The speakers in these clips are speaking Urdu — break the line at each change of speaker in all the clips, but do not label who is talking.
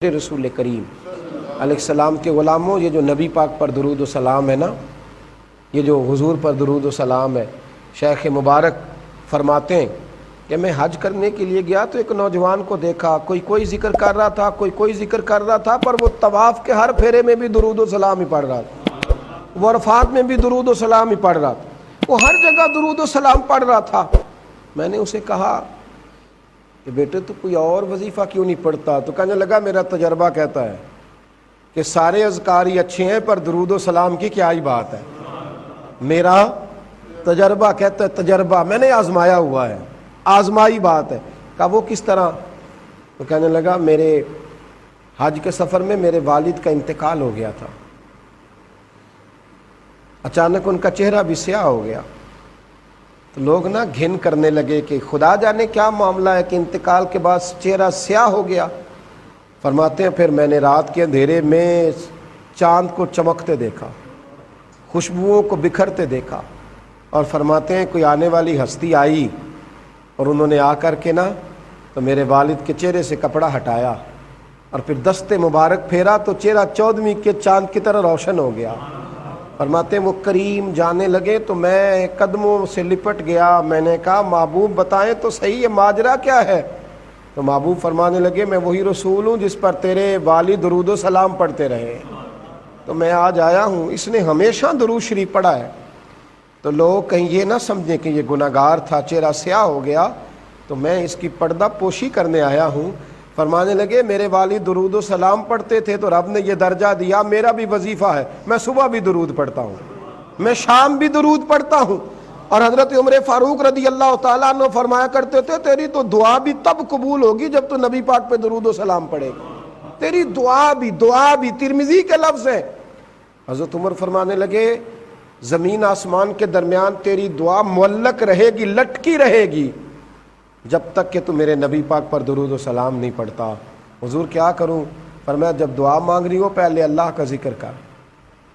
رسول کریم علیہ السلام کے غلاموں، یہ جو نبی پاک پر درود و سلام ہے نا، یہ جو حضور پر درود و سلام ہے، شیخ مبارک فرماتے ہیں کہ میں حج کرنے کے لیے گیا تو ایک نوجوان کو دیکھا، کوئی ذکر کر رہا تھا، کوئی ذکر کر رہا تھا، پر وہ طواف کے ہر پھیرے میں بھی درود و سلام ہی پڑھ رہا تھا، وہ عرفات میں بھی درود و سلام ہی پڑھ رہا تھا، وہ ہر جگہ درود و سلام پڑھ رہا تھا۔ میں نے اسے کہا کہ بیٹے تو کوئی اور وظیفہ کیوں نہیں پڑھتا؟ تو کہنے لگا میرا تجربہ کہتا ہے کہ سارے اذکار ہی اچھے ہیں پر درود و سلام کی کیا ہی بات ہے۔ میرا تجربہ کہتا ہے، تجربہ میں نے آزمایا ہوا ہے، آزمائی بات ہے۔ کہا وہ کس طرح؟ تو کہنے لگا میرے حج کے سفر میں میرے والد کا انتقال ہو گیا تھا، اچانک ان کا چہرہ بھی سیاہ ہو گیا، تو لوگ نا گھن کرنے لگے کہ خدا جانے کیا معاملہ ہے کہ انتقال کے بعد چہرہ سیاہ ہو گیا۔ فرماتے ہیں پھر میں نے رات کے اندھیرے میں چاند کو چمکتے دیکھا، خوشبوؤں کو بکھرتے دیکھا، اور فرماتے ہیں کوئی آنے والی ہستی آئی اور انہوں نے آ کر کے نا تو میرے والد کے چہرے سے کپڑا ہٹایا اور پھر دست مبارک پھیرا تو چہرہ 14ویں کے چاند کی طرح روشن ہو گیا۔ فرماتے ہیں وہ کریم جانے لگے تو میں قدموں سے لپٹ گیا، میں نے کہا محبوب بتائیں تو صحیح یہ ماجرا کیا ہے؟ تو محبوب فرمانے لگے میں وہی رسول ہوں جس پر تیرے والد درود و سلام پڑھتے رہے، تو میں آج آیا ہوں، اس نے ہمیشہ درود شریف پڑھا ہے، تو لوگ کہیں یہ نہ سمجھیں کہ یہ گناہ گار تھا، چہرہ سیاہ ہو گیا تو میں اس کی پردہ پوشی کرنے آیا ہوں۔ فرمانے لگے میرے والد درود و سلام پڑھتے تھے تو رب نے یہ درجہ دیا، میرا بھی وظیفہ ہے، میں صبح بھی درود پڑھتا ہوں، میں شام بھی درود پڑھتا ہوں۔ اور حضرت عمر فاروق رضی اللہ تعالیٰ عنہ فرمایا کرتے تھے تیری تو دعا بھی تب قبول ہوگی جب تو نبی پاک پہ درود و سلام پڑھے گا، تیری دعا بھی ترمذی کے لفظ ہے۔ حضرت عمر فرمانے لگے زمین آسمان کے درمیان تیری دعا معلق رہے گی، لٹکی رہے گی جب تک کہ تو میرے نبی پاک پر درود و سلام نہیں پڑھتا۔ حضور کیا کروں؟ فرمایا جب دعا مانگ رہی ہو پہلے اللہ کا ذکر کر،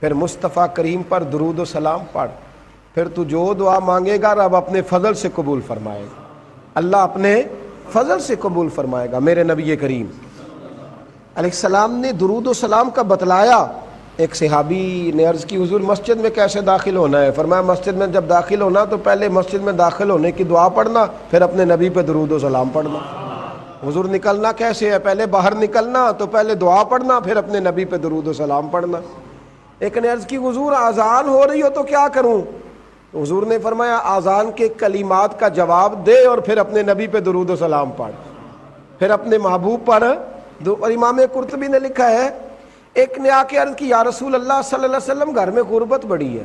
پھر مصطفیٰ کریم پر درود و سلام پڑھ، پھر تو جو دعا مانگے گا رب اپنے فضل سے قبول فرمائے گا، اللہ اپنے فضل سے قبول فرمائے گا۔ میرے نبی کریم علیہ السلام نے درود و سلام کا بتلایا۔ ایک صحابی نے عرض کی حضور مسجد میں کیسے داخل ہونا ہے؟ فرمایا مسجد میں جب داخل ہونا تو پہلے مسجد میں داخل ہونے کی دعا پڑھنا، پھر اپنے نبی پہ درود و سلام پڑھنا۔ حضور نکلنا کیسے ہے؟ پہلے باہر نکلنا تو پہلے دعا پڑھنا، پھر اپنے نبی پہ درود و سلام پڑھنا۔ ایک نے عرض کی حضور اذان ہو رہی ہو تو کیا کروں؟ تو حضور نے فرمایا اذان کے کلمات کا جواب دے اور پھر اپنے نبی پہ درود و سلام پڑھ، پھر اپنے محبوب پر۔ اور امام قرطبی نے لکھا ہے ایک نے آ کے عرض کی یا رسول اللہ صلی اللہ علیہ وسلم گھر میں غربت بڑی ہے۔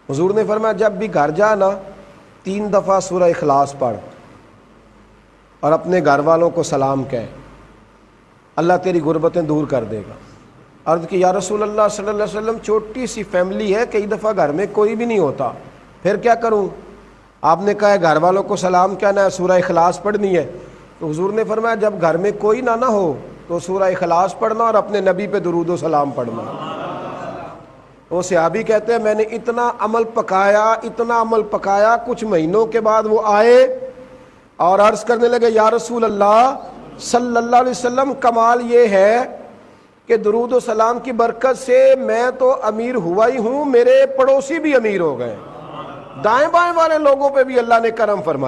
حضور نے فرمایا جب بھی گھر جا نا 3 دفعہ سورہ اخلاص پڑھ اور اپنے گھر والوں کو سلام کہہ، اللہ تیری غربتیں دور کر دے گا۔ عرض کی یا رسول اللہ صلی اللہ علیہ وسلم چھوٹی سی فیملی ہے، کئی دفعہ گھر میں کوئی بھی نہیں ہوتا، پھر کیا کروں؟ آپ نے کہا ہے گھر والوں کو سلام کہنا ہے، سورہ اخلاص پڑھنی ہے۔ تو حضور نے فرمایا جب گھر میں کوئی نہ ہو تو سورہ اخلاص پڑھنا اور اپنے نبی پہ درود و سلام پڑھنا۔ وہ صحابی کہتے ہیں میں نے اتنا عمل پکایا، کچھ مہینوں کے بعد وہ آئے اور عرض کرنے لگے یا رسول اللہ صلی اللہ علیہ وسلم کمال یہ ہے کہ درود و سلام کی برکت سے میں تو امیر ہوا ہی ہوں، میرے پڑوسی بھی امیر ہو گئے، دائیں بائیں والے لوگوں پہ بھی اللہ نے کرم فرمایا۔